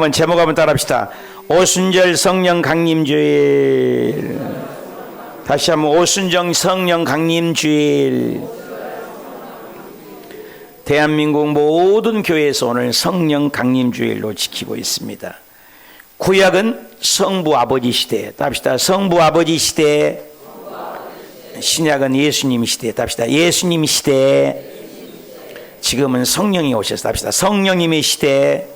한번 제목 한번 따라합시다. 오순절 성령 강림주일. 다시 한번 오순절 성령 강림주일. 대한민국 모든 교회에서 오늘 성령 강림주일로 지키고 있습니다. 구약은 성부 아버지 시대. 답시다. 성부 아버지 시대. 신약은 예수님 시대. 답시다. 예수님 시대. 지금은 성령이 오셔서 답시다. 성령님의 시대.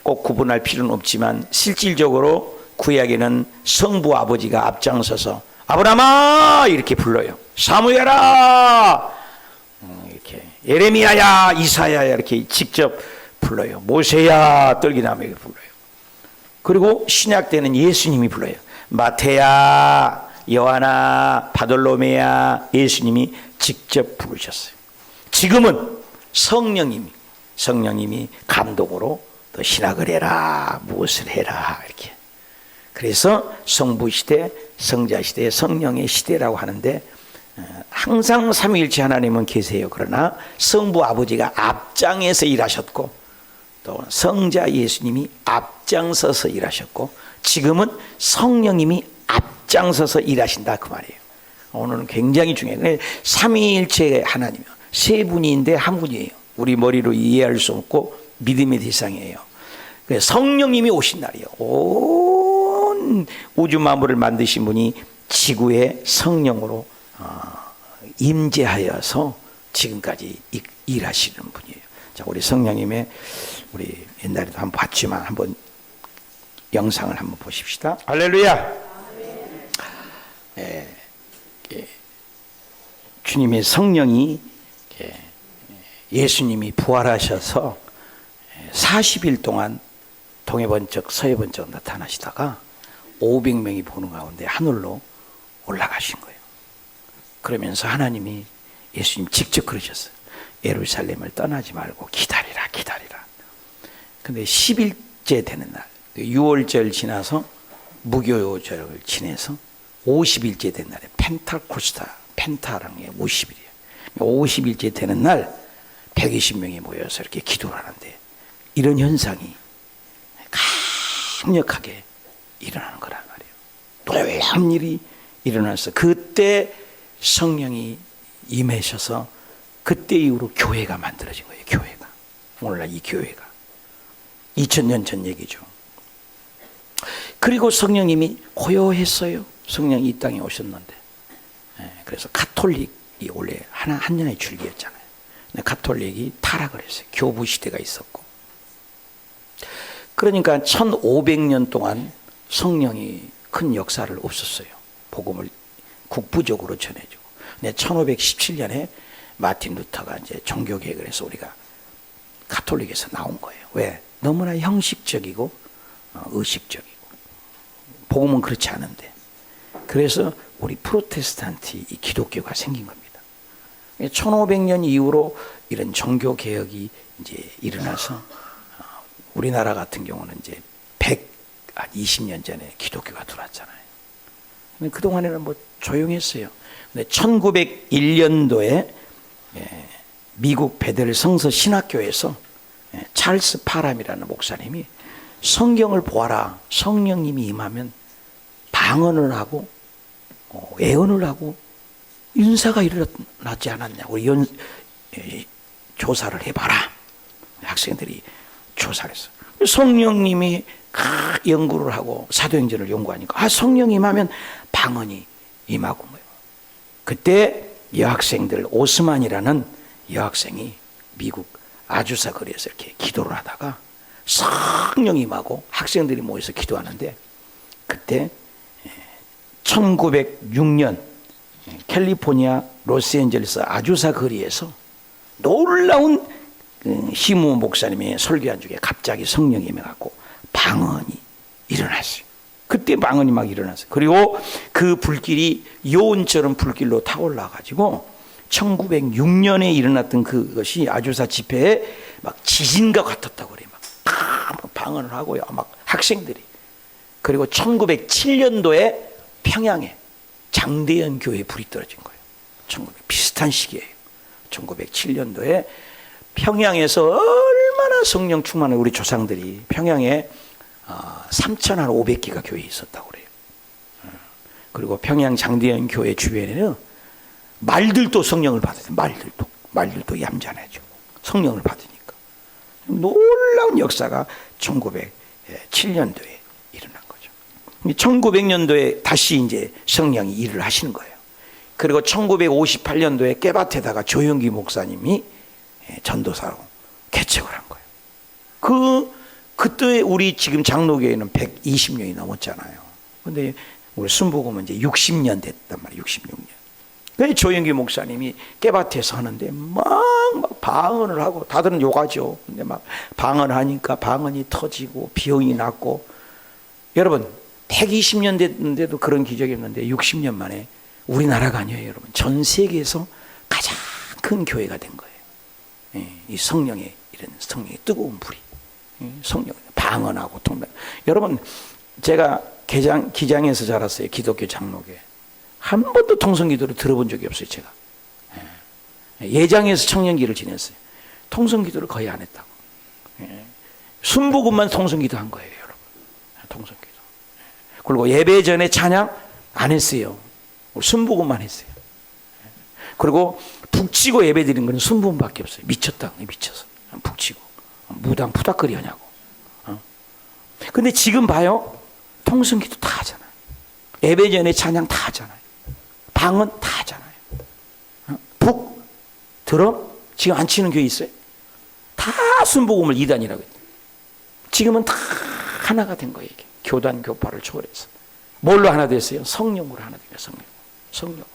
꼭 구분할 필요는 없지만 실질적으로 구약에는 성부 아버지가 앞장서서 아브라함아 이렇게 불러요. 사무엘아 이렇게, 예레미야야 이사야야 이렇게 직접 불러요. 모세야 떨기나무에게 불러요. 그리고 신약 때는 예수님이 불러요. 마태야 요한아 바돌로메야 예수님이 직접 부르셨어요. 지금은 성령님이 감독으로 또 신학을 해라 무엇을 해라 이렇게. 그래서 성부 시대 성자 시대 성령의 시대라고 하는데, 항상 삼위일체 하나님은 계세요. 그러나 성부 아버지가 앞장에서 일하셨고 또 성자 예수님이 앞장서서 일하셨고 지금은 성령님이 앞장서서 일하신다 그 말이에요. 오늘은 굉장히 중요해요. 삼위일체 하나님 세 분인데 한 분이에요. 우리 머리로 이해할 수 없고 믿음의 대상이에요. 성령님이 오신 날이에요. 온 우주 만물을 만드신 분이 지구에 성령으로 임재하여서 지금까지 일하시는 분이에요. 자, 우리 성령님의 우리 옛날에도 한번 봤지만 한번 영상을 한번 보십시다. 할렐루야. 주님의 성령이 예수님이 부활하셔서 40일 동안 동해번쩍 서해번쩍 나타나시다가 500명이 보는 가운데 하늘로 올라가신 거예요. 그러면서 하나님이 예수님 직접 그러셨어요. 예루살렘을 떠나지 말고 기다리라 기다리라. 근데 10일째 되는 날 6월절 지나서 무교절을 지내서 50일째 된 날에 펜타코스타 펜타라는 게 50일이에요. 50일째 되는 날 120명이 모여서 이렇게 기도를 하는데 이런 현상이 강력하게 일어나는 거란 말이에요. 놀라운 일이 일어나서 그때 성령이 임하셔서 그때 이후로 교회가 만들어진 거예요. 교회가. 오늘날 이 교회가 2000년 전 얘기죠. 그리고 성령님이 고요했어요. 성령이 이 땅에 오셨는데, 그래서 가톨릭이 원래 하나의 줄기였잖아요. 근데 가톨릭이 타락을 했어요. 교부 시대가 있었고. 그러니까 1500년 동안 성령이 큰 역사를 없었어요. 복음을 국부적으로 전해주고. 근데 1517년에 마틴 루터가 이제 종교개혁을 해서 우리가 가톨릭에서 나온 거예요. 왜? 너무나 형식적이고 의식적이고 복음은 그렇지 않은데. 그래서 우리 프로테스탄트 이 기독교가 생긴 겁니다. 1500년 이후로 이런 종교개혁이 이제 일어나서 우리나라 같은 경우는 이제 120년 전에 기독교가 들어왔잖아요. 근데 그동안에는 뭐 조용했어요. 근데 1901년도에 미국 베델 성서 신학교에서 찰스 파람이라는 목사님이 성경을 보아라. 성령님이 임하면 방언을 하고 예언을 하고 인사가 일어나지 않았냐고 조사를 해봐라. 학생들이 조사를 했어요. 성령님이 연구를 하고 사도행전을 연구하니까 성령이 임하면 방언이 임하고 뭐예요. 그때 여학생들 오스만이라는 여학생이 미국 아주사 거리에서 이렇게 기도를 하다가 성령이 임하고 학생들이 모여서 기도하는데 그때 1906년 캘리포니아 로스앤젤레스 아주사 거리에서 놀라운 히무 목사님의 설교한 중에 갑자기 성령이 임해갖고 방언이 일어났어요. 그때 방언이 막 일어났어요. 그리고 그 불길이 요온처럼 불길로 타올라가지고 1906년에 일어났던 그것이 아주사 집회에 막 지진과 같았다고 그래요. 막 방언을 하고요. 막 학생들이. 그리고 1907년도에 평양에 장대현 교회에 불이 떨어진 거예요. 비슷한 시기예요. 1907년도에 평양에서 얼마나 성령 충만한 우리 조상들이 평양에 3,500개가 교회에 있었다고 그래요. 그리고 평양 장대현 교회 주변에는 말들도 성령을 받아요. 말들도 얌전해지고 성령을 받으니까 놀라운 역사가 1907년도에 일어난 거죠. 1900년도에 다시 이제 성령이 일을 하시는 거예요. 그리고 1958년도에 깨밭에다가 조영기 목사님이 전도사로 개척을 한 거예요. 그때 우리 지금 장로교회는 120년이 넘었잖아요. 근데 우리 순복음은 이제 60년 됐단 말이에요. 66년. 그래서 조영기 목사님이 깨밭에서 하는데 막 방언을 하고, 다들은 욕하죠. 근데 막 방언을 하니까 방언이 터지고 병이 났고. 여러분 120년 됐는데도 그런 기적이 없는데 60년 만에 우리나라가 아니에요, 여러분. 전 세계에서 가장 큰 교회가 된 거예요. 이 성령의 이런 성령의 뜨거운 불이, 성령 방언하고 통변. 여러분 제가 기장에서 자랐어요. 기독교 장로교회. 한 번도 통성기도를 들어본 적이 없어요, 제가. 예장에서 청년기를 지냈어요. 통성기도를 거의 안 했다고. 순복음만 통성기도 한 거예요, 여러분. 통성기도. 그리고 예배 전에 찬양 안 했어요. 순복음만 했어요. 그리고 북치고 예배 드리는 건 순복음밖에 없어요. 미쳤다, 미쳐서. 북치고. 무당 푸닥거리 하냐고. 근데 지금 봐요. 통성기도 다 하잖아요. 예배 전에 찬양 다 하잖아요. 방언 다 하잖아요. 북, 드럼 지금 안 치는 교회 있어요? 다 순복음을 2단이라고 했어요. 지금은 다 하나가 된 거예요. 이게. 교단 교파를 초월해서. 뭘로 하나 됐어요? 성령으로 하나 된 거예요. 성령으로.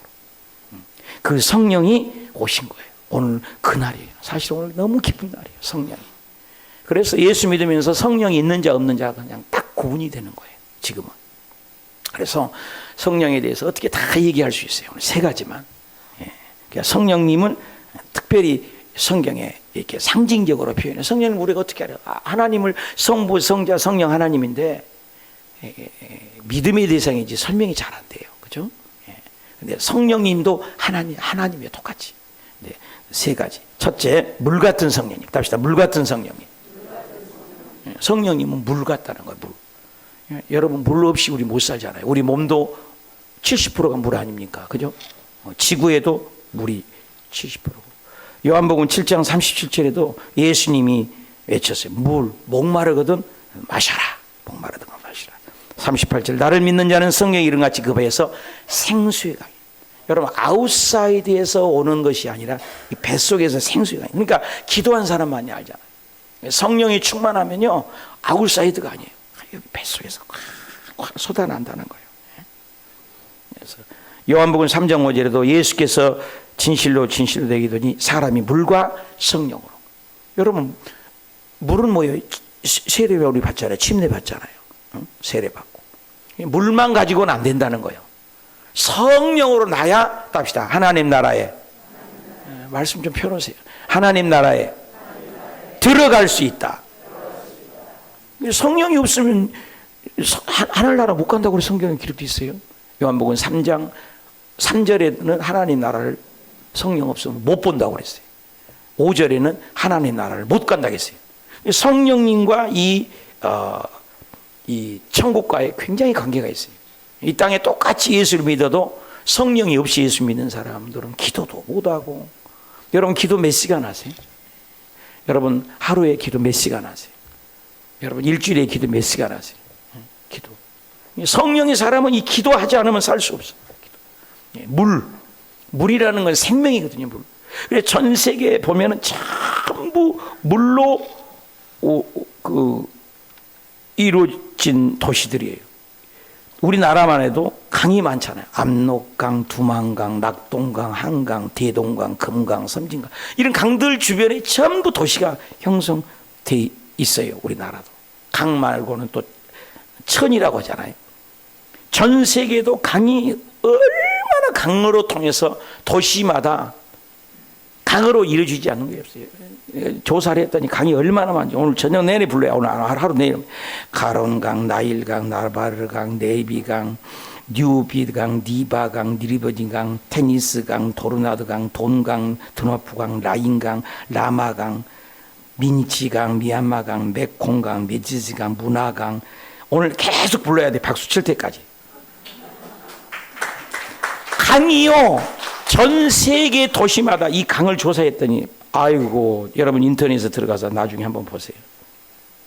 그 성령이 오신 거예요. 오늘 그날이에요. 사실 오늘 너무 기쁜 날이에요. 성령이. 그래서 예수 믿으면서 성령이 있는 자 없는 자가 그냥 딱 구분이 되는 거예요. 지금은. 그래서 성령에 대해서 어떻게 다 얘기할 수 있어요. 오늘 세 가지만. 그러니까 성령님은 특별히 성경에 이렇게 상징적으로 표현해요. 성령님 우리가 어떻게 알아요? 하나님을 성부, 성자, 성령 하나님인데 믿음의 대상이지 설명이 잘 안 돼요. 그죠? 근데 성령님도 하나님이에요. 똑같이. 네, 세 가지. 첫째, 물 같은 성령님. 답시다. 물 같은 성령님. 성령님은 물 같다는 거예요. 물. 여러분 물 없이 우리 못 살잖아요. 우리 몸도 70%가 물 아닙니까? 그죠? 지구에도 물이 70%고. 요한복음 7장 37절에도 예수님이 외쳤어요. 물, 목마르거든 마셔라. 목마르거든 마시라. 38절, 나를 믿는 자는 성령의 이름같이 그 배에서 생수의 강이. 여러분 아웃사이드에서 오는 것이 아니라 이 뱃속에서 생수의 강이. 그러니까 기도한 사람만이 알잖아요. 성령이 충만하면요 아웃사이드가 아니에요. 여기 뱃속에서 확 쏟아난다는 거예요. 그래서 요한복음 3장 5절에도 예수께서 진실로 되기더니 사람이 물과 성령으로. 여러분 물은 뭐예요? 세례 우리 받잖아요. 침례 받잖아요. 세례 받고. 물만 가지고는 안 된다는 거예요. 성령으로 나야 답시다. 하나님 나라에 말씀 좀 펴놓으세요. 하나님 나라에 들어갈 수 있다. 성령이 없으면 하늘나라 못 간다고 성경에 기록되어 있어요. 요한복음 3장 3절에는 하나님 나라를 성령 없으면 못 본다고 그랬어요. 5절에는 하나님 나라를 못 간다고 했어요. 성령님과 이 천국과의 굉장히 관계가 있어요. 이 땅에 똑같이 예수를 믿어도 성령이 없이 예수 믿는 사람들은 기도도 못하고. 여러분 기도 몇 시간 하세요? 여러분 하루에 기도 몇 시간 하세요? 여러분 일주일에 기도 몇 시간 하세요? 기도. 성령의 사람은 이 기도하지 않으면 살 수 없어요. 물이라는 건 생명이거든요. 물. 그래서 전 세계에 보면은 전부 물로 이루어진 도시들이에요. 우리나라만 해도 강이 많잖아요. 압록강, 두만강, 낙동강, 한강, 대동강, 금강, 섬진강. 이런 강들 주변에 전부 도시가 형성돼 있어요. 우리나라도. 강 말고는 또 천이라고 하잖아요. 전 세계도 강이 얼마나 강으로 통해서 도시마다 강으로 이루어지지 않는 게 없어요. 조사를 했더니 강이 얼마나 많은지 오늘 저녁 내내 불러요. 오늘 하루 내일 가론강, 나일강, 나바르강, 네비강, 뉴비강, 니바강, 니리버진강, 테니스강, 도르나드강, 돈강, 드나프강, 라인강, 라마강, 민치강, 미얀마강, 메콩강, 메지지강, 문화강, 오늘 계속 불러야 돼. 박수 칠 때까지. 강이요, 전 세계 도시마다 이 강을 조사했더니, 아이고, 여러분 인터넷에 들어가서 나중에 한번 보세요.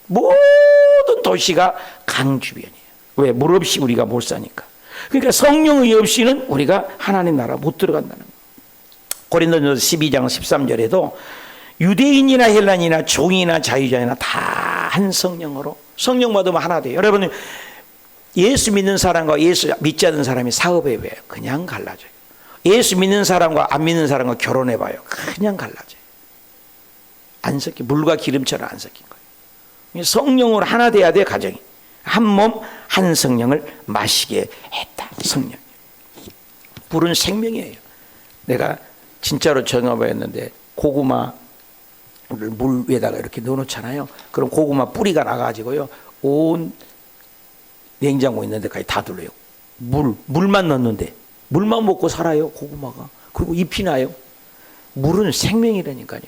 모든 도시가 강 주변이에요. 왜? 물 없이 우리가 못 사니까. 그러니까 성령의 없이는 우리가 하나님 나라 못 들어간다는 거예요. 고린도전서 12장 13절에도 유대인이나 헬란이나 종이나 자유자이나 다 한 성령으로, 성령 받으면 하나 돼요. 여러분, 예수 믿는 사람과 예수 믿지 않는 사람이 사업에 왜? 그냥 갈라져요. 예수 믿는 사람과 안 믿는 사람과 결혼해봐요. 그냥 갈라져요. 안 섞여. 물과 기름처럼 안 섞인 거예요. 성령으로 하나 돼야 돼. 가정이 한 몸 한 성령을 마시게 했다. 성령. 물은 생명이에요. 내가 진짜로 전화했는데 고구마를 물 위에다가 이렇게 넣어놓잖아요. 그럼 고구마 뿌리가 나가지고요, 온 냉장고 있는 데까지 다 둘러요. 물만 넣는데 물만 먹고 살아요, 고구마가. 그리고 잎이 나요. 물은 생명이라니까요.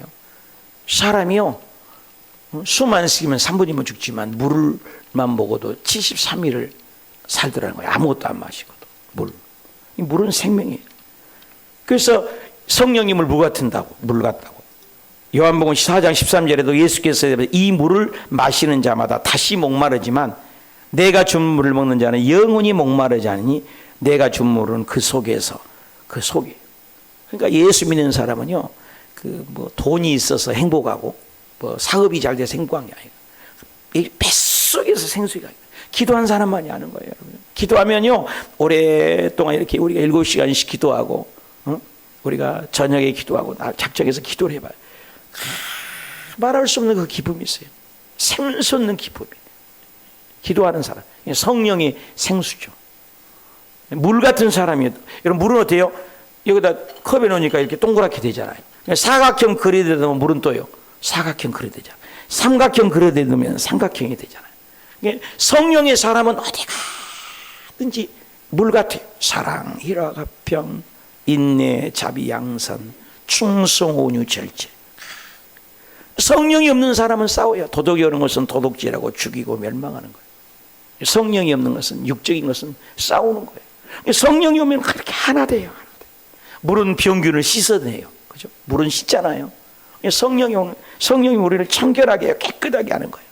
사람이요, 수만 쓰기면 3분이면 죽지만 물만 먹어도 73일을 살더라는 거예요. 아무것도 안 마시고도. 이 물은 생명이에요. 그래서 성령님을 물 같다고. 요한복음 4장 13절에도 예수께서 이 물을 마시는 자마다 다시 목마르지만 내가 준 물을 먹는 자는 영원히 목마르지 않으니 내가 준 물은 그 속에. 그러니까 예수 믿는 사람은요, 돈이 있어서 행복하고 사업이 잘 돼서 행복한 게 아니에요. 이 뱃속에서 생수가 있어요. 기도한 사람만이 아는 거예요, 여러분. 기도하면요, 오랫동안 이렇게 우리가 7시간씩 기도하고, 우리가 저녁에 기도하고 작정해서 기도를 해봐요. 말할 수 없는 그 기쁨이 있어요. 샘솟는 기쁨이. 기도하는 사람, 성령이 생수죠. 물 같은 사람이에요. 여러분, 물은 어때요? 여기다 컵에 넣으니까 이렇게 동그랗게 되잖아요. 사각형 그릇에 넣으면 물은 또요, 사각형 그릇이 되잖아요. 삼각형 그릇에 넣으면 삼각형이 되잖아요. 성령의 사람은 어디 가든지 물 같아요. 사랑, 희락, 화평, 인내, 자비, 양선, 충성, 온유, 절제. 성령이 없는 사람은 싸워요. 도덕이 없는 것은 도둑질하고 죽이고 멸망하는 거예요. 성령이 없는 것은, 육적인 것은 싸우는 거예요. 성령이 오면 그렇게 하나 돼요. 물은 병균을 씻어내요. 그죠? 물은 씻잖아요. 성령이 우리를 청결하게 해요. 깨끗하게 하는 거예요.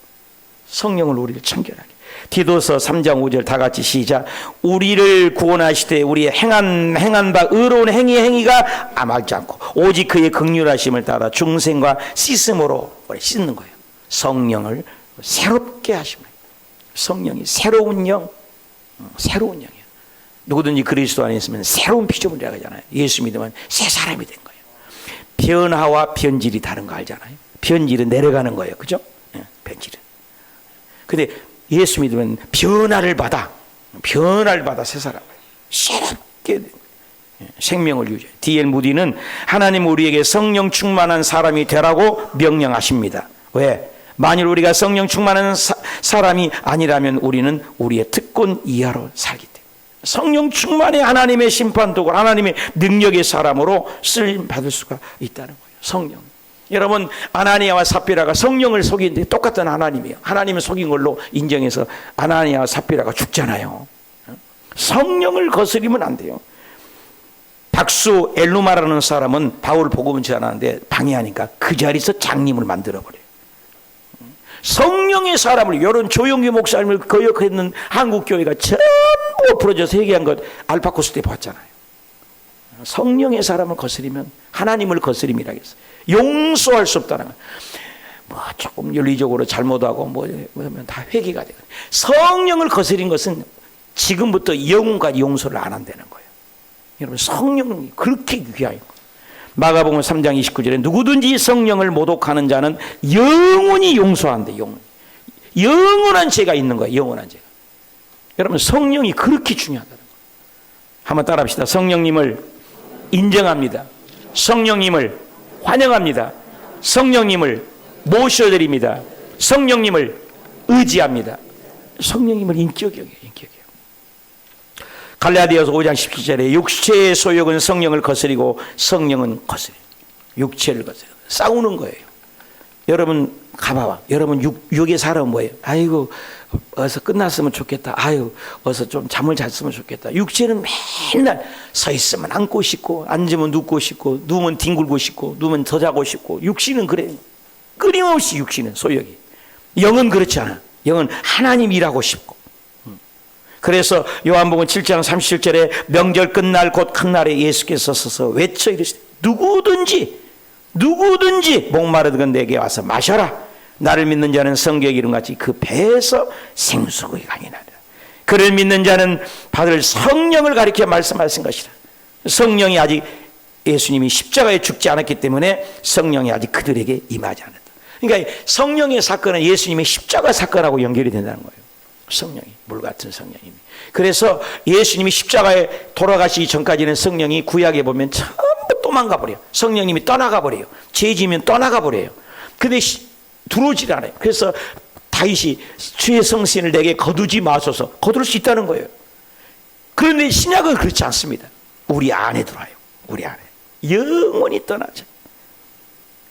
성령을 우리를 청결하게. 디도서 3장 5절 다 같이 시작. 우리를 구원하시되 우리의 행한 바 의로운 행위가 아말지 않고 오직 그의 긍휼하심을 따라 중생과 씻음으로 씻는 거예요. 성령을 새롭게 하시는 거예요. 성령이 새로운 영이에요. 누구든지 그리스도 안에 있으면 새로운 피조물이라고 하잖아요. 예수 믿으면 새 사람이 된 거예요. 변화와 변질이 다른 거 알잖아요. 변질은 내려가는 거예요. 그죠? 변질은. 근데 예수 믿으면 변화를 받아 새 사람, 새롭게 생명을 유지해. D.L. 무디는 하나님 우리에게 성령 충만한 사람이 되라고 명령하십니다. 왜? 만일 우리가 성령 충만한 사람이 아니라면 우리는 우리의 특권 이하로 살기 때문에. 성령 충만의 하나님의 심판도구, 하나님의 능력의 사람으로 쓰임 받을 수가 있다는 거예요. 성령. 여러분, 아나니아와 삽비라가 성령을 속이는데 똑같은 하나님이에요. 하나님을 속인 걸로 인정해서 아나니아와 삽비라가 죽잖아요. 성령을 거스리면 안 돼요. 박수 엘루마라는 사람은 바울 복음을 전하는데 방해하니까 그 자리에서 장님을 만들어버려요. 성령의 사람을, 이런 조용기 목사님을 거역했는 한국교회가 전부 부러져서 회개한 것 알파코스 때 봤잖아요. 성령의 사람을 거스리면 하나님을 거스림이라 했어요. 용서할 수 없다는 거예요. 조금 윤리적으로 잘못하고 하면 다 회개가 돼요. 성령을 거스린 것은 지금부터 영원까지 용서를 안 한다는 거예요. 여러분, 성령이 그렇게 귀한 거예요. 마가복음 3장 29절에 누구든지 성령을 모독하는 자는 영원히 용서한대. 영원한 죄가 있는 거예요. 영원한 죄가. 여러분, 성령이 그렇게 중요하다는 거예요. 한번 따라합시다. 성령님을 인정합니다. 성령님을 환영합니다. 성령님을 모셔드립니다. 성령님을 의지합니다. 성령님을 인격이에요. 갈라디아서 5장 17절에 육체의 소욕은 성령을 거스리고 성령은 거스려요. 육체를 거스려요. 싸우는 거예요. 여러분 가봐봐. 여러분 육의 사람은 뭐예요? 아이고 어서 끝났으면 좋겠다. 아유 어서 좀 잠을 잤으면 좋겠다. 육체는 맨날 서 있으면 앉고 싶고, 앉으면 눕고 싶고, 누우면 뒹굴고 싶고, 누우면 더 자고 싶고. 육신은 그래요. 끊임없이 육신은 소욕이. 영은 그렇지 않아. 영은 하나님 일하고 싶고. 그래서 요한복음 7장 37절에 명절 끝날 곧 큰 날에 예수께서 서서 외쳐 이르시되 누구든지 목마르든 내게 와서 마셔라. 나를 믿는 자는 성경에 이름같이 그 배에서 생수가 강이나리라. 그를 믿는 자는 받을 성령을 가리켜 말씀하신 것이라. 성령이 아직, 예수님이 십자가에 죽지 않았기 때문에 성령이 아직 그들에게 임하지 않았다. 그러니까 성령의 사건은 예수님의 십자가 사건하고 연결이 된다는 거예요. 성령이, 물같은 성령님이. 그래서 예수님이 십자가에 돌아가시기 전까지는 성령이 구약에 보면 전부 도망가 버려요. 성령님이 떠나가 버려요. 죄지면 떠나가 버려요. 근데 들어오질 않아요. 그래서 다윗이 주의 성신을 내게 거두지 마소서, 거둘 수 있다는 거예요. 그런데 신약은 그렇지 않습니다. 우리 안에 들어와요. 우리 안에 영원히 떠나죠.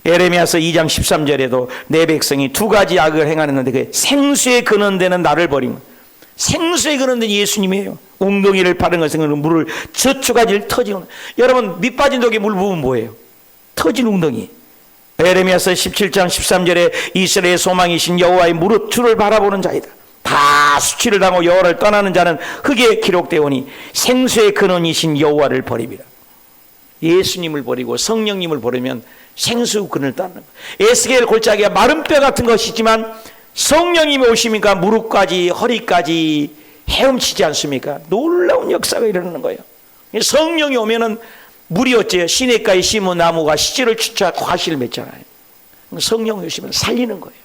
에레미야서 2장 13절에도 내 백성이 두 가지 악을 행하는데 그 생수에 근원되는 나를 버리면, 생수에 근원된 예수님이에요. 웅덩이를 파는 것은 물을 저축하지를 터지는. 여러분 밑 빠진 독에 물 부으면 뭐예요? 터진 웅덩이. 에레미야서 17장 13절에 이스라엘의 소망이신 여호와의 무릇 주를 바라보는 자이다. 다 수치를 당하고 여호와를 떠나는 자는 흙에 기록되오니 생수의 근원이신 여호와를 버림이라. 예수님을 버리고 성령님을 버리면 생수 근을 떠나는 거예요. 에스겔 골짜기가 마른 뼈 같은 것이지만 성령님이 오시니까 무릎까지 허리까지 헤엄치지 않습니까? 놀라운 역사가 일어나는 거예요. 성령이 오면은 물이 어째요? 시냇가에 심은 나무가 씨를 추출하고 과실을 맺잖아요. 성령이 오시면 살리는 거예요.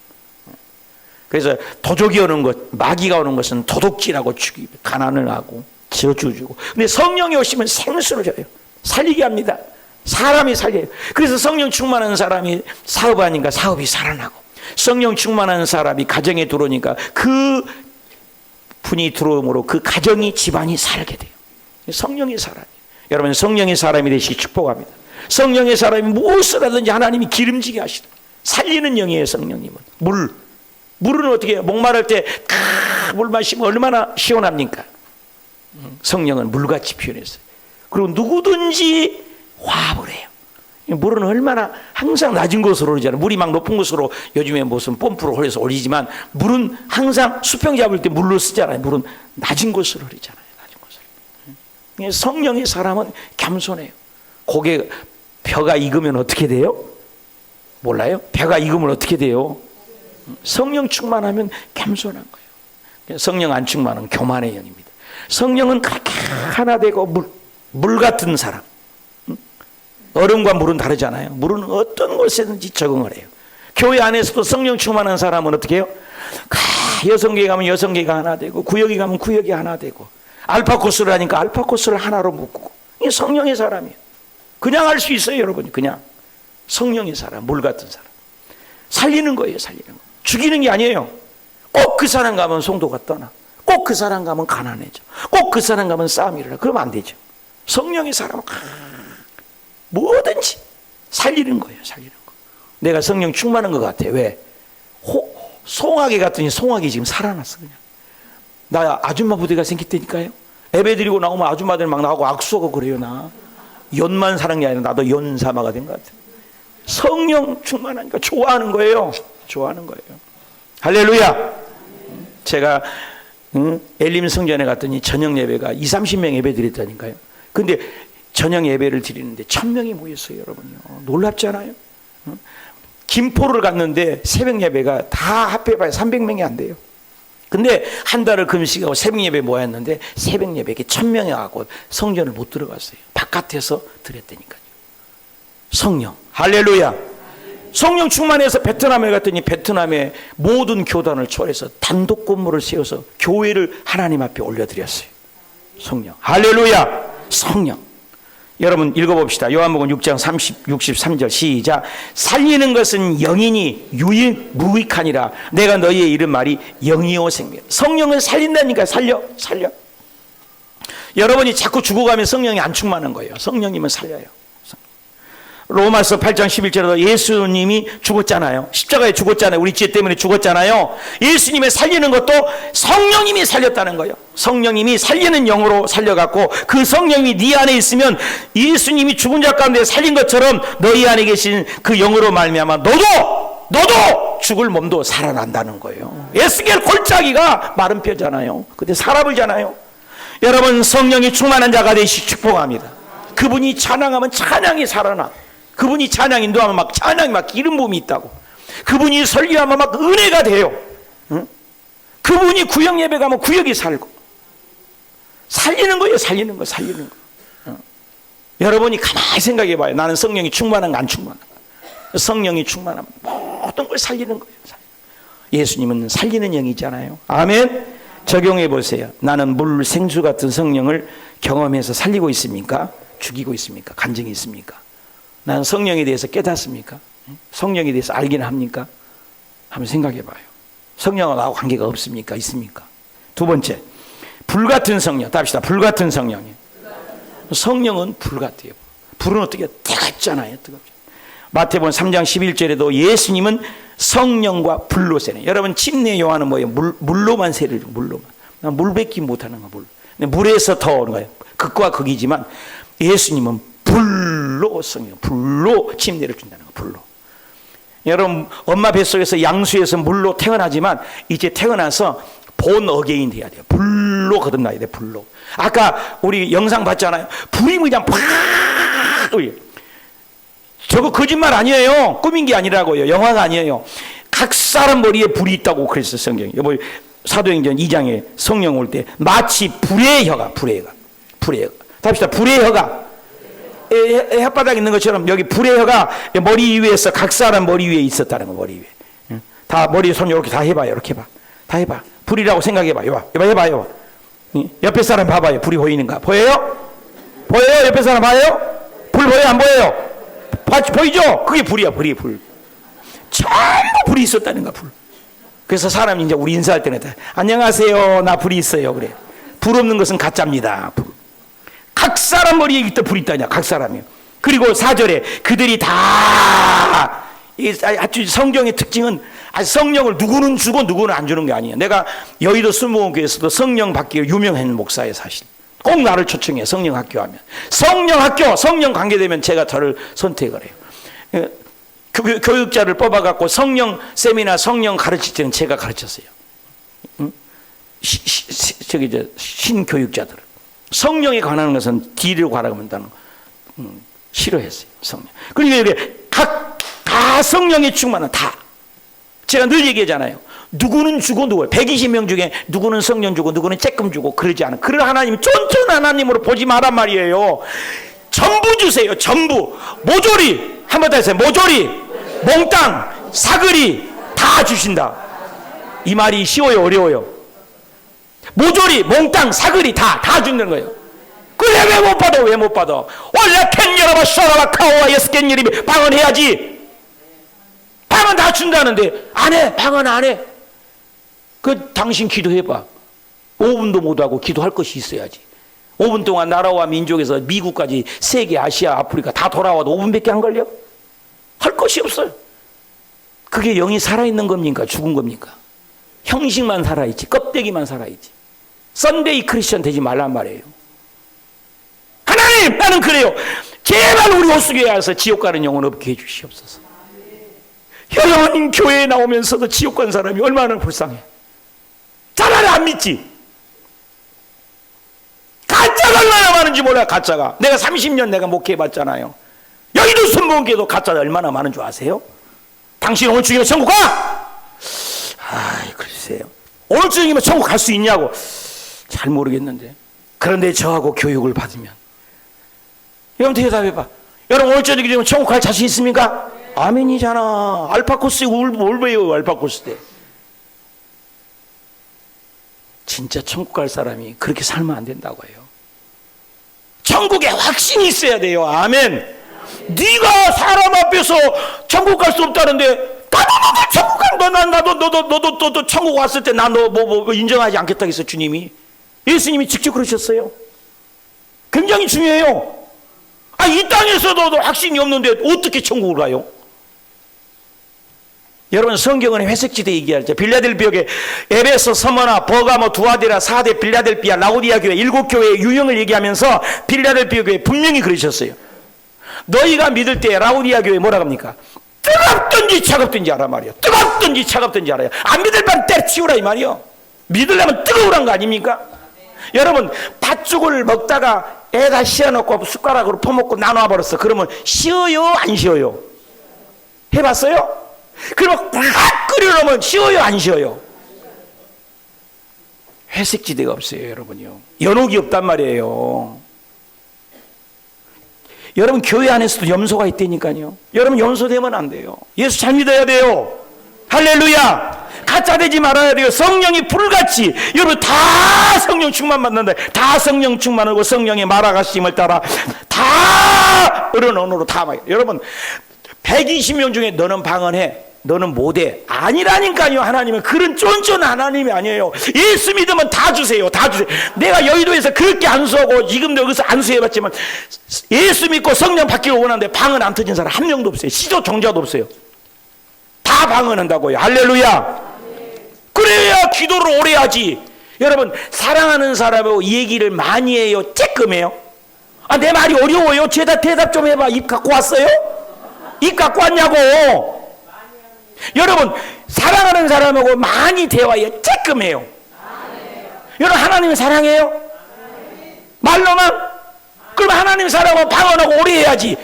그래서 도적이 오는 것, 마귀가 오는 것은 도둑질하고 죽이고 가난을 하고 저주 주고, 근데 성령이 오시면 생수를 줘요. 살리게 합니다. 사람이 살려요. 그래서 성령 충만한 사람이 사업하니까 사업이 살아나고, 성령 충만한 사람이 가정에 들어오니까 그 분이 들어옴으로 그 가정이, 집안이 살게 돼요. 성령의 사람이. 여러분 성령의 사람이 되시기 축복합니다. 성령의 사람이 무엇을 하든지 하나님이 기름지게 하시다. 살리는 영이에요. 성령님은. 물은 어떻게 해요? 목마를 때 물 마시면 얼마나 시원합니까? 성령은 물같이 표현했어요. 그리고 누구든지 화합을 해요. 물은 얼마나 항상 낮은 곳으로 오르잖아요. 물이 막 높은 곳으로 요즘에 무슨 펌프로 흘려서 올리지만 물은 항상 수평 잡을 때 물로 쓰잖아요. 물은 낮은 곳으로 흐르잖아요. 낮은 곳으로. 성령의 사람은 겸손해요. 고개 벼가 익으면 어떻게 돼요? 몰라요? 벼가 익으면 어떻게 돼요? 성령 충만하면 겸손한 거예요. 성령 안 충만은 교만의 영입니다. 성령은 그렇게 하나 되고 물 같은 사람. 얼음과 물은 다르잖아요. 물은 어떤 곳에든지 적응을 해요. 교회 안에서도 성령 충만한 사람은 어떻게 해요? 여성계에 가면 여성계가 하나 되고, 구역에 가면 구역이 하나 되고, 알파 코스를 하니까 알파 코스를 하나로 묶고. 이게 성령의 사람이에요. 그냥 할 수 있어요, 여러분. 그냥 성령의 사람, 물 같은 사람. 살리는 거예요, 살리는 거. 죽이는 게 아니에요. 꼭 그 사람 가면 송도가 떠나. 꼭 그 사람 가면 가난해져. 꼭 그 사람 가면 싸움이 일어나. 그러면 안 되죠. 성령의 사람은 뭐든지 살리는 거예요. 살리는 거. 내가 성령 충만한 것 같아. 왜? 송아지 같더니 송아지 지금 살아났어. 그냥. 나 아줌마 부대가 생겼다니까요. 예배 드리고 나오면 아줌마들 막 나오고 악수하고 그래요. 나 연만 사는 게 아니라 나도 연사마가 된 것 같아. 성령 충만하니까 좋아하는 거예요. 좋아하는 거예요. 할렐루야. 제가 엘림 성전에 갔더니 저녁 예배가 20-30명 예배 드렸다니까요. 근데 저녁 예배를 드리는데 1000명이 모였어요. 여러분요. 놀랍잖아요. 김포를 갔는데 새벽 예배가 다 합해봐야 300명이 안 돼요. 근데 한 달을 금식하고 새벽 예배 모였는데 새벽 예배에 1000명이 와서 성전을 못 들어갔어요. 바깥에서 드렸다니까요. 성령. 할렐루야. 성령 충만해서 베트남에 갔더니 베트남의 모든 교단을 초월해서 단독 건물을 세워서 교회를 하나님 앞에 올려드렸어요. 성령. 할렐루야. 성령. 여러분 읽어봅시다. 요한복음 6장 63절 시작. 살리는 것은 영이니 무익하니라. 내가 너희에게 이른 말이 영이요 생명. 성령은 살린다니까. 살려. 여러분이 자꾸 죽어가면 성령이 안 충만한 거예요. 성령님은 살려요. 로마서 8장 11절에도 예수님이 죽었잖아요. 십자가에 죽었잖아요. 우리 죄 때문에 죽었잖아요. 예수님의 살리는 것도 성령님이 살렸다는 거예요. 성령님이 살리는 영으로 살려갖고 그 성령이 네 안에 있으면 예수님이 죽은 자 가운데 살린 것처럼 너희 안에 계신 그 영으로 말미암아 너도 죽을 몸도 살아난다는 거예요. 에스겔 골짜기가 마른 뼈잖아요. 근데 살아불잖아요. 여러분, 성령이 충만한 자가 되시 축복합니다. 그분이 찬양하면 찬양이 살아나. 그분이 찬양 인도하면 막 찬양이 막 기름 부음이 있다고. 그분이 설교하면 막 은혜가 돼요. 응? 그분이 구역 예배 가면 구역이 살고. 살리는 거예요. 살리는 거. 응? 여러분이 가만히 생각해 봐요. 나는 성령이 충만한가 안 충만한가. 성령이 충만하면 모든 걸 살리는 거예요. 예수님은 살리는 영이잖아요. 아멘. 적용해 보세요. 나는 물 생수 같은 성령을 경험해서 살리고 있습니까? 죽이고 있습니까? 간증이 있습니까? 나는 성령에 대해서 깨닫습니까? 성령에 대해서 알기는 합니까? 한번 생각해 봐요. 성령은 나하고 관계가 없습니까? 있습니까? 두 번째, 불같은 성령. 답시다. 불같은 성령이에요. 성령은 불같아요. 불은 어떻게 뜨겁잖아요. 뜨겁죠. 마태복음 3장 11절에도 예수님은 성령과 불로 세네. 여러분, 침례 요한은 뭐예요? 물로만 세를, 물로만. 물 뱉기 못하는 거, 물. 물에서 더 오는 거예요. 극과 극이지만 예수님은 불로 성령, 불로 침례를 준다는 거, 불로. 여러분, 엄마 뱃속에서 양수에서 물로 태어나지만 이제 태어나서 본 어게인 돼야 돼요. 불로 거듭나야 돼, 불로. 아까 우리 영상 봤잖아요. 불이 그냥 팍! 저거 거짓말 아니에요. 꾸민 게 아니라고요. 영화가 아니에요. 각 사람 머리에 불이 있다고 그랬어요, 성경이. 여보, 사도행전 2장에 성령 올 때 마치 불의 혀가. 답시다. 불의 혀가. 혓바닥에 있는 것처럼 여기 불의 혀가 머리 위에서 각 사람 머리 위에 있었다는 거, 머리 위에. 다 머리 손 이렇게 다 해봐요. 이렇게 해봐. 다 해봐. 불이라고 생각해봐. 해봐요. 옆에 사람 봐봐요. 불이 보이는가? 보여요? 옆에 사람 봐요? 불 보여요? 안 보여요? 보이죠? 그게 불이야, 불. 전부 불이 있었다는 거야, 불. 그래서 사람이 이제 우리 인사할 때는 안녕하세요, 나 불이 있어요. 그래. 불 없는 것은 가짜입니다. 불. 각 사람 머리에 있던 불이 있다냐, 각 사람이요. 그리고 4절에 그들이 다, 아주 성경의 특징은 성령을 누구는 주고 누구는 안 주는 게 아니에요. 내가 여의도 순복음교회에서도 성령 받기로 유명한 목사예요, 사실. 꼭 나를 초청해, 성령 학교 하면. 성령 관계되면 제가 저를 선택을 해요. 교육자를 뽑아갖고 성령 세미나 성령 가르칠 때는 제가 가르쳤어요. 신교육자들을. 성령에 관한 것은 뒤로 가라고한다는 거. 싫어했어요, 성령. 그러니까 이렇게 다 성령의 충만한 다. 제가 늘 얘기하잖아요. 누구는 주고 120명 중에 누구는 성령 주고 누구는 쬐끔 주고 그러지 않아. 그런 하나님, 쫀쫀 하나님으로 보지 마란 말이에요. 전부 주세요. 전부. 모조리. 한번 더 해주세요. 모조리, 몽땅, 사거리 다 주신다. 이 말이 쉬워요, 어려워요? 모조리, 몽땅, 사거리 다 주는 거예요. 그래, 왜 못 받아? 원래 캔여라바 셔라바 카오와 예스캔여리 방언해야지. 방언 다 준다는데 안 해. 방언 안 해. 당신 기도해봐. 5분도 못하고 기도할 것이 있어야지. 5분 동안 나라와 민족에서 미국까지 세계, 아시아, 아프리카 다 돌아와도 5분밖에 안 걸려? 할 것이 없어요. 그게 영이 살아있는 겁니까? 죽은 겁니까? 형식만 살아있지, 껍데기만 살아있지. 썬데이 크리스천 되지 말란 말이에요. 하나님, 나는 그래요. 제발 우리 호수교회에 와서 지옥 가는 영혼 없게 해주시옵소서. 여러분, 교회에 나오면서도 지옥 간 사람이 얼마나 불쌍해. 차라리 안 믿지. 가짜가 얼마나 많은지 몰라. 가짜가. 내가 30년 내가 목회해봤잖아요. 여의도 순복음교회도 가짜가 얼마나 많은 줄 아세요? 당신 오늘 중이면 천국 가? 글쎄요. 오늘 중이면 천국 갈 수 있냐고. 잘 모르겠는데. 그런데 저하고 교육을 받으면. 여러분 대답해봐. 여러분 오늘 저녁이면 천국 갈 자신 있습니까? 아멘이잖아. 알파코스 뭘 배워요, 알파코스 때. 진짜 천국 갈 사람이 그렇게 살면 안 된다고 해요. 천국에 확신이 있어야 돼요. 아멘. 네가 사람 앞에서 천국 갈 수 없다는데 나도 천국 너도 천국 왔을 때 나 너 뭐 인정하지 않겠다고 했어, 주님이. 예수님이 직접 그러셨어요. 굉장히 중요해요. 이 땅에서도 확신이 없는데 어떻게 천국을 가요? 여러분, 성경은 회색지대 얘기하죠. 빌라델비아에 에베소, 서머나, 버가모, 두아디라, 사대, 빌라델비아, 라오디아 교회 7교회의 유형을 얘기하면서 빌라델비아 교회 분명히 그러셨어요. 너희가 믿을 때 라오디아 교회 뭐라 합니까? 뜨겁든지 차갑든지 알아 말이요. 뜨겁든지 차갑든지 알아요. 안 믿을 바는 때려치우라 이 말이요. 믿으려면 뜨거우란 거 아닙니까? 여러분, 팥죽을 먹다가 애다 씌워놓고 숟가락으로 퍼먹고 나눠버렸어. 그러면 쉬어요? 안 쉬어요? 해봤어요? 그러면 꽉 끓여놓으면 쉬어요? 안 쉬어요? 회색지대가 없어요, 여러분요. 연옥이 없단 말이에요. 여러분, 교회 안에서도 염소가 있다니까요. 여러분, 염소되면 안 돼요. 예수 잘 믿어야 돼요. 할렐루야. 가짜되지 말아야 돼요. 성령이 불같이, 여러분 다 성령 충만 받는다. 다 성령 충만하고 성령의 말아가심을 따라 다 어른 언어로 다 막. 여러분, 120명 중에 너는 방언해, 너는 못해, 아니라니까요. 하나님은 그런 쫀쫀 하나님이 아니에요. 예수 믿으면 다 주세요. 다 주세요. 내가 여의도에서 그렇게 안수하고 지금도 여기서 안수해봤지만 예수 믿고 성령 받기를 원하는데 방언 안 터진 사람 한 명도 없어요. 시도 종자도 없어요. 다 방언한다고요. 할렐루야. 그래야 기도를 오래 하지. 여러분, 사랑하는 사람하고 얘기를 많이 해요, 쬐끔해요? 내 말이 어려워요? 죄다 대답 좀 해봐. 입 갖고 왔어요? 입 갖고 왔냐고. 여러분, 사랑하는 사람하고 많이 대화해요, 쬐끔해요? 여러분, 하나님을 사랑해요? 말로만? 그럼 하나님 사랑하고 방언하고 오래 해야지.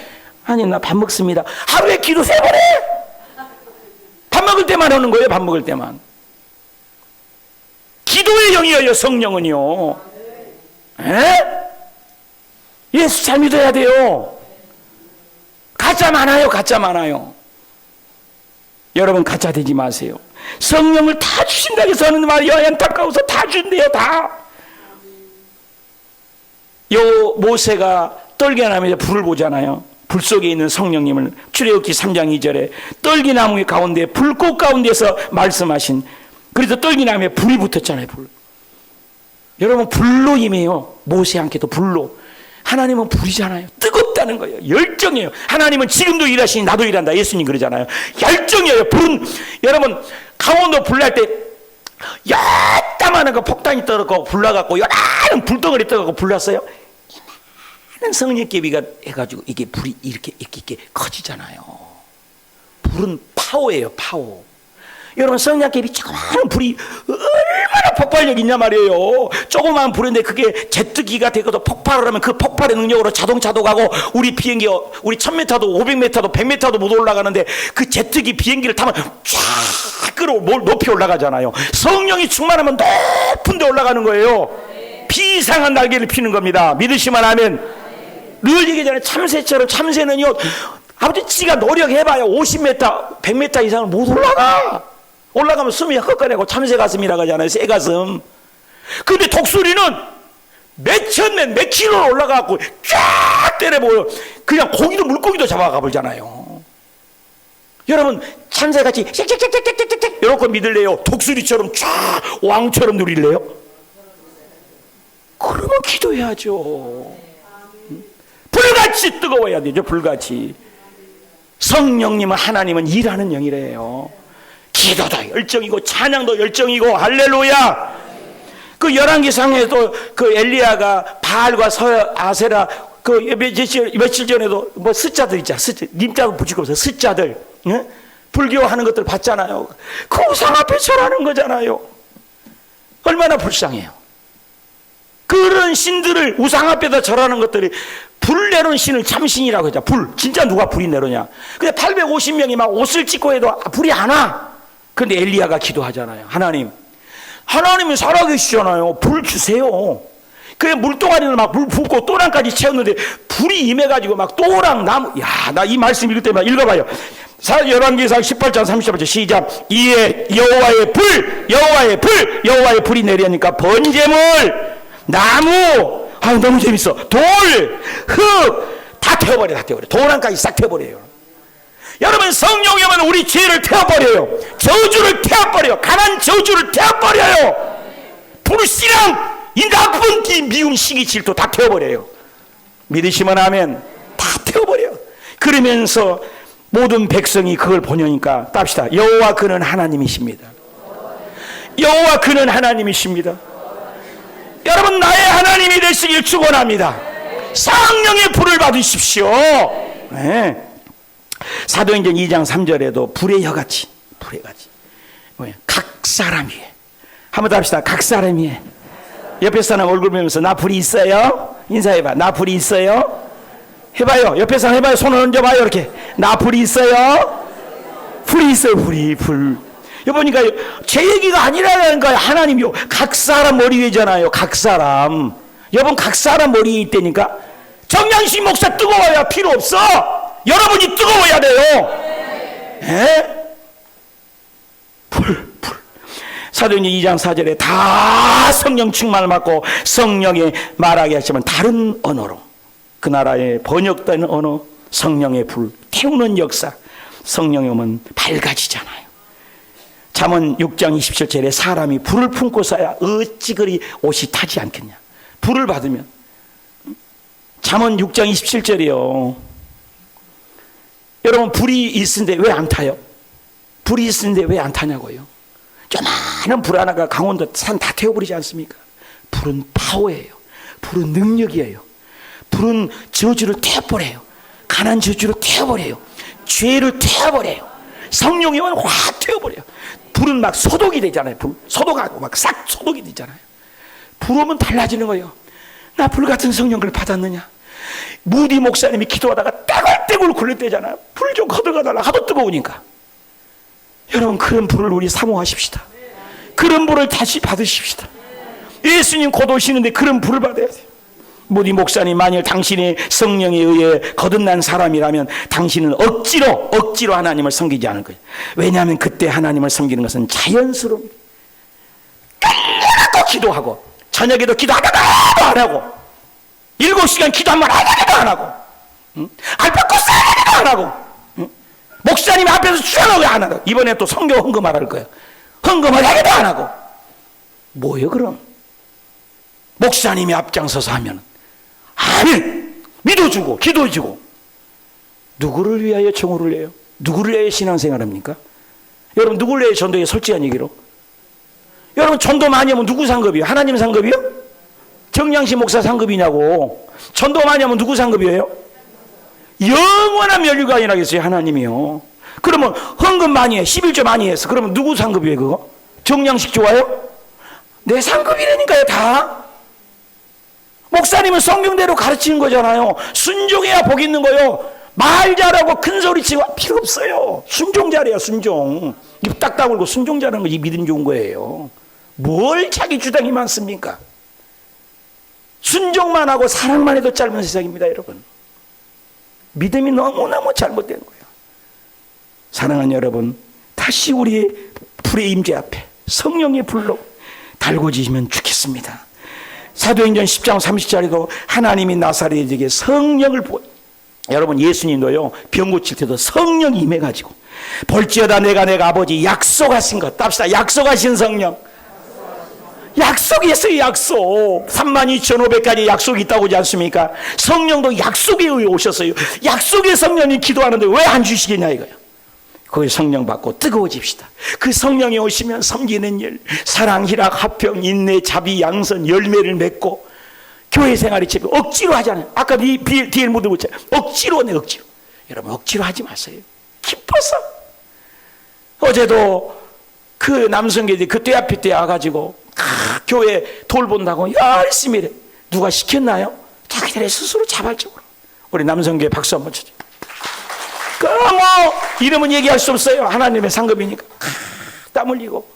아니, 나 밥 먹습니다. 하루에 기도 3번 해? 밥 먹을 때만 하는 거예요. 밥 먹을 때만. 기도의 영이에요, 성령은요. 에? 예수 잘 믿어야 돼요. 가짜 많아요. 가짜 많아요. 여러분, 가짜 되지 마세요. 성령을 다 주신다고 해서 하는 말이 안타까워서 다 준대요. 다. 요 모세가 떨기나무에 불을 보잖아요. 불 속에 있는 성령님을 출애굽기 3장 2절에 떨기나무 가운데 불꽃 가운데서 말씀하신, 그래서 떨기나무에 불이 붙었잖아요. 불. 여러분, 불로 임해요. 모세한테도 불로. 하나님은 불이잖아요. 뜨겁다는 거예요. 열정이에요. 하나님은 지금도 일하시니 나도 일한다. 예수님 그러잖아요. 열정이에요. 불은, 여러분, 강원도 불날 때 야따만한 거 폭탄이 떨어지고 불나갖고 요란한 불덩어리 떠갖고 불났어요. 많은 성령개비가 해가지고 이게 불이 이렇게 커지잖아요. 불은 파워예요, 파워. 여러분, 성령개비 조그마한 불이 얼마나 폭발력이 있냐 말이에요. 조그마한 불인데 그게 제트기가 되고도 폭발을 하면 그 폭발의 능력으로 자동차도 가고, 우리 비행기, 우리 1000m도 500m도 100m도 못 올라가는데 그 제트기 비행기를 타면 쫙 끌어 높이 올라가잖아요. 성령이 충만하면 높은 데 올라가는 거예요. 비상한 날개를 피는 겁니다. 믿으시면 아멘. 늘 얘기하잖아요. 참새처럼. 참새는요, 아버지 지가 노력해봐야 50m 100m 이상을 못 올라가. 올라가면 숨이 헛헛거리고 참새 가슴이라고 하잖아요. 새 가슴. 근데 독수리는 몇천 몇 킬로로 올라가고 쫙 때려보여. 그냥 고기도 물고기도 잡아가 버리잖아요. 여러분, 참새같이 씩씩씩씩씩씩 이렇게 믿을래요? 독수리처럼 쫙 왕처럼 누릴래요? 그러면 기도해야죠. 불같이 뜨거워야 되죠. 불같이. 성령님은, 하나님은 일하는 영이래요. 기도도 열정이고 찬양도 열정이고. 할렐루야. 그 열왕기상에도 그 엘리야가 바알과 아세라 그 며칠 전에도 뭐 숫자들 있잖아. 님자도 붙이고 없어요. 숫자들. 응? 불교하는 것들 봤잖아요. 그 우상 앞에 절하는 거잖아요. 얼마나 불쌍해요. 그런 신들을 우상 앞에다 절하는 것들이, 불 내놓은 신을 참신이라고 하죠. 불. 진짜 누가 불이 내놓냐. 근데 850명이 막 옷을 찢고 해도 불이 안 와. 근데 엘리야가 기도하잖아요. 하나님이 살아계시잖아요. 불 주세요. 그래, 물동아리를 막 물 붓고 또랑까지 채웠는데 불이 임해가지고 막 또랑 나무. 야, 나 이 말씀 읽을 때만 읽어봐요. 열왕기상 18장 38절 시작. 이에 여호와의 불이 내려니까 번제물, 나무, 너무 재밌어. 돌, 흙 다 태워버려. 도랑까지 싹 태워버려요. 여러분, 성령이 오면 우리 죄를 태워버려요. 저주를 태워버려요. 가난 저주를 태워버려요. 불씨랑 이 나쁜 미운 시기 질투 다 태워버려요. 믿으시면 아멘. 다 그러면서 모든 백성이 그걸 보니까 답시다. 여호와 그는 하나님이십니다. 여호와 그는 하나님이십니다. 여러분, 나의 하나님이 되시길 축원합니다. 성령의 불을 받으십시오. 네. 사도행전 2장 3절에도 불의 혀같이, 불의 같이, 각 사람 위에, 한번 더 합시다. 각 사람 위에. 옆에 사람 얼굴 보면서 나 불이 있어요? 인사해봐. 나 불이 있어요? 해봐요. 옆에 사람 해봐요. 손을 얹어봐요. 이렇게. 나 불이 있어요? 불이 있어요. 불. 여보니까 제 얘기가 아니라는 거예요. 하나님이요. 각 사람 머리 위잖아요. 각 사람. 여러분, 각 사람 머리 위에 있다니까. 정량식 목사 뜨거워야 필요 없어. 여러분이 뜨거워야 돼요. 에? 불. 사도행전 2장 4절에 다 성령 충만을 받고 성령의 말하게 하시면 다른 언어로, 그 나라에 번역된 언어, 성령의 불 태우는 역사. 성령이 오면 밝아지잖아요. 잠언 6장 27절에 사람이 불을 품고 써야 어찌 그리 옷이 타지 않겠냐. 불을 받으면. 잠언 6장 27절이요. 여러분, 불이 있는데 왜 안 타요? 불이 있는데 왜 안 타냐고요. 조그마한 불 하나가 강원도 산 다 태워버리지 않습니까? 불은 파워예요. 불은 능력이에요. 불은 저주를 태워버려요. 가난 저주를 태워버려요. 죄를 태워버려요. 성령이 오면 확 태워버려요. 불은 막 소독이 되잖아요. 불 소독하고 막 싹 소독이 되잖아요. 불 오면 달라지는 거예요. 나 불같은 성령을 받았느냐. 무디 목사님이 기도하다가 떼굴떼굴 굴렸대잖아요. 불 좀 걷어가달라. 하도 뜨거우니까. 여러분, 그런 불을 우리 사모하십시다. 그런 불을 다시 받으십시다. 예수님 곧 오시는데 그런 불을 받아야 돼요. 무디 목사님, 만일 당신의 성령에 의해 거듭난 사람이라면 당신은 억지로 하나님을 섬기지 않을 거예요. 왜냐하면 그때 하나님을 섬기는 것은 자연스러운, 끌려갖고 기도하고, 저녁에도 기도하다가 안 하고, 7시간 기도 한 번 안 하고, 알파코스 안 하고, 목사님 앞에서 주장하고 안 하고, 이번에 또 성경 헌금을 할 거예요. 헌금을 하기도 안 하고. 뭐예요 그럼? 목사님이 앞장서서 하면 아멘, 믿어주고 기도해주고. 누구를 위하여 청호를 해요? 누구를 위하여 신앙생활합니까? 여러분, 누구를 위하여 전도에 솔직한 얘기로, 여러분, 전도 많이 하면 누구 상급이에요? 하나님 상급이요? 정량식 목사 상급이냐고. 전도 많이 하면 누구 상급이에요? 영원한 면류가 일하겠어요. 하나님이요. 그러면 헌금 많이 해, 11조 많이 해서 그러면 누구 상급이에요? 그거? 정량식 좋아요? 내 상급이라니까요. 다 목사님은 성경대로 가르치는 거잖아요. 순종해야 복 있는 거요. 말 잘하고 큰 소리 치고 필요 없어요. 순종 잘해요. 순종. 입 딱 다물고 순종 잘하는 것이 믿음 좋은 거예요. 뭘 자기 주장이 많습니까? 순종만 하고 사랑만 해도 짧은 세상입니다. 여러분, 믿음이 너무너무 잘못된 거예요. 사랑하는 여러분, 다시 우리의 불의 임재 앞에 성령의 불로 달궈지시면 좋겠습니다. 사도행전 10장 30절에도 하나님이 나사렛에게 성령을 여러분, 예수님도요, 병 고칠 때도 성령이 임해가지고 볼지어다 내가 아버지 약속하신 것, 답시다. 약속하신 성령. 약속이 있어요. 약속. 32,500가지 약속이 있다고 하지 않습니까? 성령도 약속에 의해 오셨어요. 약속의 성령이 기도하는데 왜 안 주시겠냐 이거예요. 거기 성령 받고 뜨거워집시다. 그 성령이 오시면 섬기는 일, 사랑, 희락, 화평, 인내, 자비, 양선, 열매를 맺고 교회 생활이 제비 억지로 하잖아요. 아까 뒤에 모두 묻잖아요. 억지로. 여러분, 억지로 하지 마세요. 기뻐서. 어제도 그 남성계들이 그때 앞에 때 와가지고 교회 돌본다고 열심히 해. 누가 시켰나요? 자기들의 스스로 자발적으로. 우리 남성교회 박수 한번 쳐줘. 뭐 이름은 얘기할 수 없어요. 하나님의 상급이니까. 땀 흘리고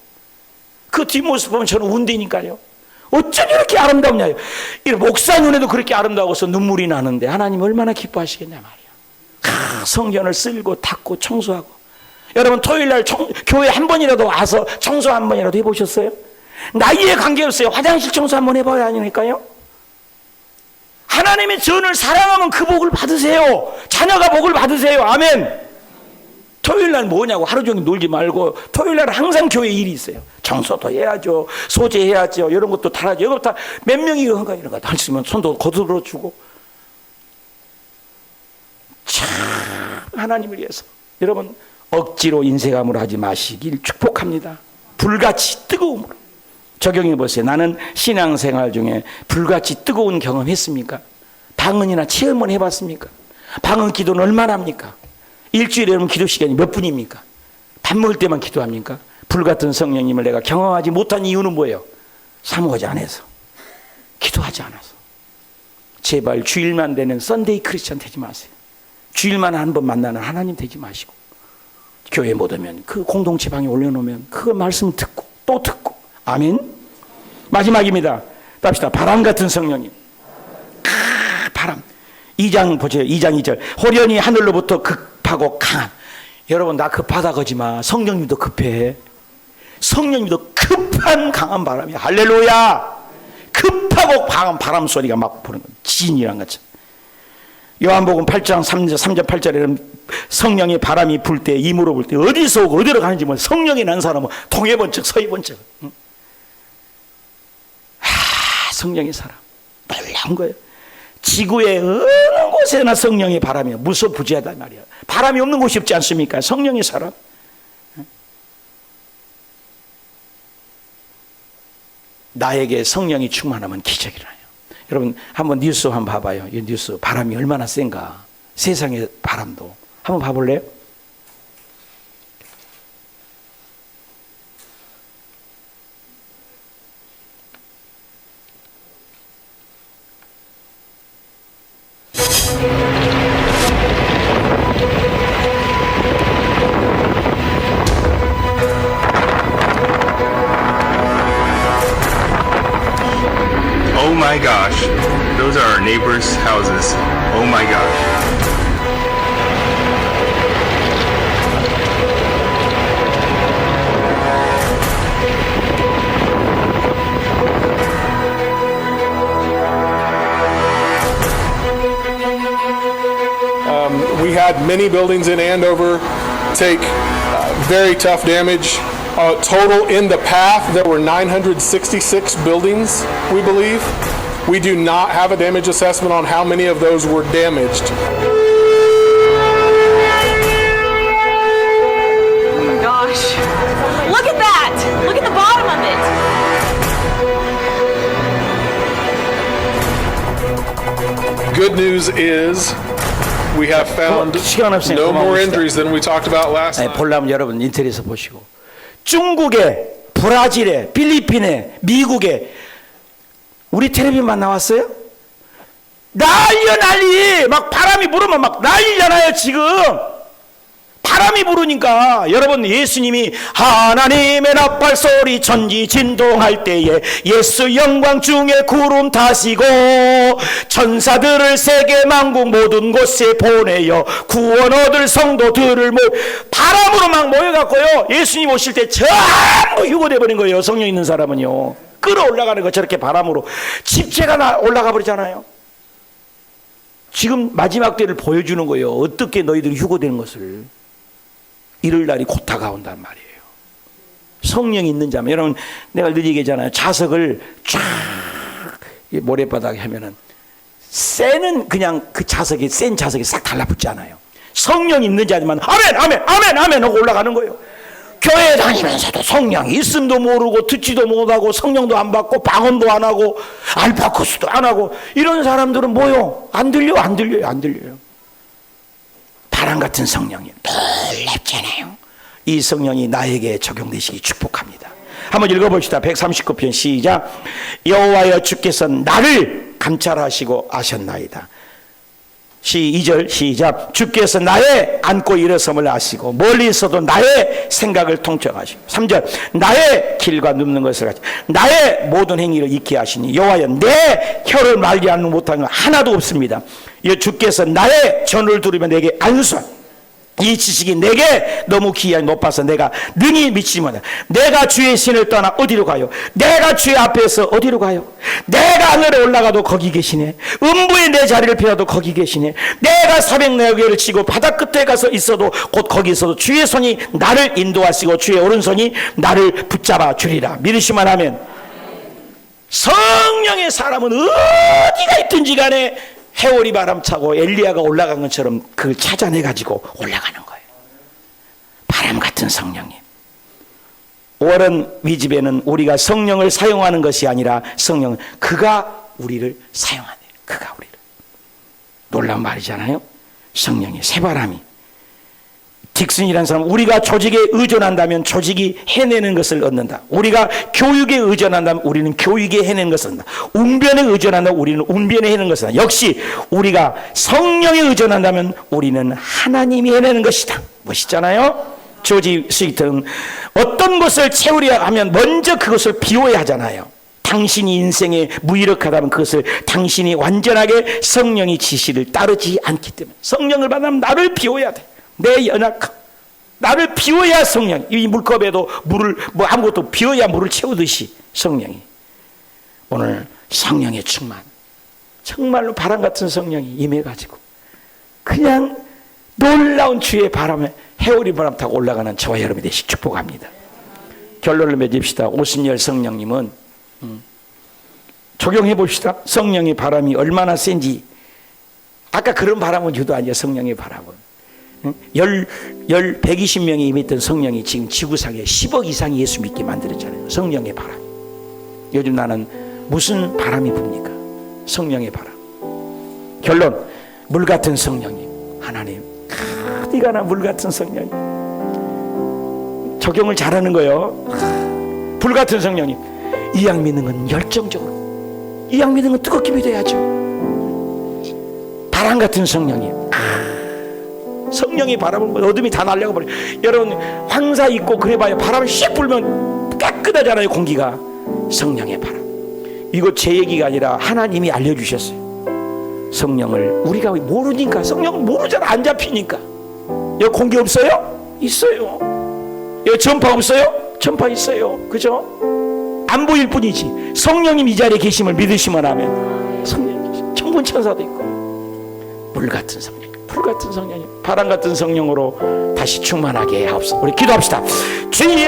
그 뒷모습 보면 저는 운대니까요. 어쩜 이렇게 아름답냐요. 목사 눈에도 그렇게 아름다워서 눈물이 나는데 하나님 얼마나 기뻐하시겠냐 말이야. 성전을 쓸고 닦고 청소하고. 여러분, 토요일날 교회 한 번이라도 와서 청소 한 번이라도 해보셨어요? 나이에 관계없어요. 화장실 청소 한번 해봐야 하니까요. 하나님의 전을 사랑하면 그 복을 받으세요. 자녀가 복을 받으세요. 아멘. 토요일날 뭐냐고 하루 종일 놀지 말고, 토요일날 항상 교회 일이 있어요. 청소도 해야죠. 소재해야죠. 이런 것도 달아죠. 이거 다 몇 명이 한가 이런 거 다 있으면 손도 거들어 주고. 참 하나님을 위해서 여러분 억지로 인쇄감으로 하지 마시길 축복합니다. 불같이 뜨거움으로 적용해 보세요. 나는 신앙생활 중에 불같이 뜨거운 경험했습니까? 방언이나 체험을 해봤습니까? 방언 기도는 얼마나 합니까? 일주일에 여러분 기도 시간이 몇 분입니까? 밥 먹을 때만 기도합니까? 불같은 성령님을 내가 경험하지 못한 이유는 뭐예요? 사모하지 않아서, 기도하지 않아서. 제발 주일만 되는 썬데이 크리스천 되지 마세요. 주일만 한 번 만나는 하나님 되지 마시고, 교회 못 오면 그 공동체 방에 올려놓으면 그 말씀 듣고 또 듣고. 아멘. 마지막입니다. 답시다. 바람 같은 성령님. 바람. 2장 보세요. 2장 2절. 호련히 하늘로부터 급하고 강한. 여러분 나 급하다 그러지 마. 성령님도 급해. 성령님도 급한 강한 바람이야. 할렐루야. 급하고 강한 바람 소리가 막 부는 거예요. 지진이란 것처럼. 요한복음 8장 3절 8절에는 성령의 바람이 불 때, 임으로 불 때 어디서 오고 어디로 가는지 뭐 성령이 난 사람은 동해 번쩍 서해 번쩍. 성령의 사람 놀라운 거예요. 지구의 어느 곳에나 성령의 바람이 무소부지하단 말이야. 바람이 없는 곳이 없지 않습니까? 성령의 사람. 나에게 성령이 충만하면 기적이 일어나요. 여러분 한번 뉴스 한번 봐봐요. 이 뉴스 바람이 얼마나 센가. 세상의 바람도 한번 봐볼래요? Oh my gosh, those are our neighbors' houses. Oh my gosh. We had many buildings in Andover take very tough damage. Total in the path, there were 966 buildings, we believe. We do not have a damage assessment on how many of those were damaged. Oh my gosh. Look at that! Look at the bottom of it! Good news is we have found 시간 없으니까 no more 고마워합시다. injuries than we talked about last 네, night. 보려면 여러분 인터넷에서 보시고 중국에, 브라질에, 필리핀에, 미국에 우리 텔레비만 나왔어요? 난리야 난리. 막 바람이 불으면 막 난리잖아요 지금. 바람이 부르니까 여러분 예수님이 하나님의 나팔 소리 천지 진동할 때에 예수 영광 중에 구름 타시고 천사들을 세계 만국 모든 곳에 보내어 구원 얻을 성도들을 바람으로 막 모여갖고요 예수님 오실 때 전부 휴거돼 버린 거예요. 성령 있는 사람은요 끌어올라가는 거 저렇게 바람으로 집체가 올라가 버리잖아요. 지금 마지막 때를 보여주는 거예요. 어떻게 너희들이 휴거되는 것을. 이럴 날이 곧 다가온단 말이에요. 성령이 있는 자면 여러분 내가 늘 얘기하잖아요. 자석을 쫙 모래바닥에 하면은 쇠는 그냥 그 자석이 센 자석이 싹 달라붙지 않아요. 성령이 있는 자지만 아멘 아멘 아멘 아멘 하고 올라가는 거예요. 교회 다니면서도 성령이 있음도 모르고 듣지도 못하고 성령도 안 받고 방언도 안 하고 알파코스도 안 하고 이런 사람들은 뭐요? 안 들려요 안 들려요 안 들려요. 바람 같은 성령이 놀랍잖아요. 이 성령이 나에게 적용되시기 축복합니다. 한번 읽어봅시다. 139편 시작. 여호와여 주께서 나를 감찰하시고 아셨나이다. 2절 시작. 주께서 나의 앉고 일어섬을 아시고 멀리 있어도 나의 생각을 통찰하시고 3절 나의 길과 눕는 것을 아시고 나의 모든 행위를 익히 하시니 여호와여 내 혀를 말리 않는 못한 건 하나도 없습니다. 주께서 나의 전을 들으며 내게 안수하시고 이 지식이 내게 너무 귀하게 높아서 내가 능히 미치지 못해. 내가 주의 신을 떠나 어디로 가요? 내가 주의 앞에서 어디로 가요? 내가 하늘에 올라가도 거기 계시네. 음부에 내 자리를 피하도 거기 계시네. 내가 사백나귀를 치고 바다 끝에 가서 있어도 곧 거기 있어도 주의 손이 나를 인도하시고 주의 오른손이 나를 붙잡아 주리라. 믿으시면 하면 성령의 사람은 어디가 있든지 간에 해오리 바람 차고 엘리야가 올라간 것처럼 그걸 찾아내 가지고 올라가는 거예요. 바람 같은 성령님. 워런 위집에는 우리가 성령을 사용하는 것이 아니라 성령은 그가 우리를 사용하네. 그가 우리를. 놀라운 말이잖아요. 성령의 새바람이. 딕슨이라는 사람은 우리가 조직에 의존한다면 조직이 해내는 것을 얻는다. 우리가 교육에 의존한다면 우리는 교육에 해내는 것을 얻는다. 운변에 의존한다면 우리는 운변에 해내는 것을 얻는다. 역시 우리가 성령에 의존한다면 우리는 하나님이 해내는 것이다. 멋있잖아요. 조지 스위트는 어떤 것을 채우려 하면 먼저 그것을 비워야 하잖아요. 당신이 인생에 무기력하다면 그것을 당신이 완전하게 성령의 지시를 따르지 않기 때문에 성령을 받으면 나를 비워야 돼. 내 연약함 나를 비워야 성령. 이 물컵에도 물을 아무것도 비워야 물을 채우듯이 성령이 오늘 성령의 충만 정말로 바람 같은 성령이 임해가지고 그냥 놀라운 주의 바람에 해오리 바람 타고 올라가는 저와 여러분이 되시 축복합니다. 결론을 맺읍시다. 오순절 성령님은 적용해 봅시다. 성령의 바람이 얼마나 센지. 아까 그런 바람은 유도 아니야. 성령의 바람은 120명이 임했던 성령이 지금 지구상에 10억 이상이 예수 믿게 만들었잖아요. 성령의 바람. 요즘 나는 무슨 바람이 붑니까? 성령의 바람. 결론, 물 같은 성령님 하나님 어디가 나 물 같은 성령님 적용을 잘하는 거예요. 불 같은 성령님 이양 믿는 건 열정적으로, 이양 믿는 건 뜨겁게 믿어야죠. 바람 같은 성령님 성령이 바람을 어둠이 다 날려가 버려. 여러분 황사 있고 그래봐야 바람이 씩 불면 깨끗하잖아요. 공기가. 성령의 바람. 이거 제 얘기가 아니라 하나님이 알려주셨어요. 성령을 우리가 모르니까. 성령을 모르잖아. 안 잡히니까. 여기 공기 없어요? 있어요. 여기 전파 없어요? 전파 있어요. 그죠? 안 보일 뿐이지. 성령님 이 자리에 계심을 믿으시면 하면 성령님 계시. 천군 천사도 있고. 물 같은 성령, 불 같은 성령님, 바람 같은 성령으로 다시 충만하게 하옵소서. 우리 기도합시다. 주의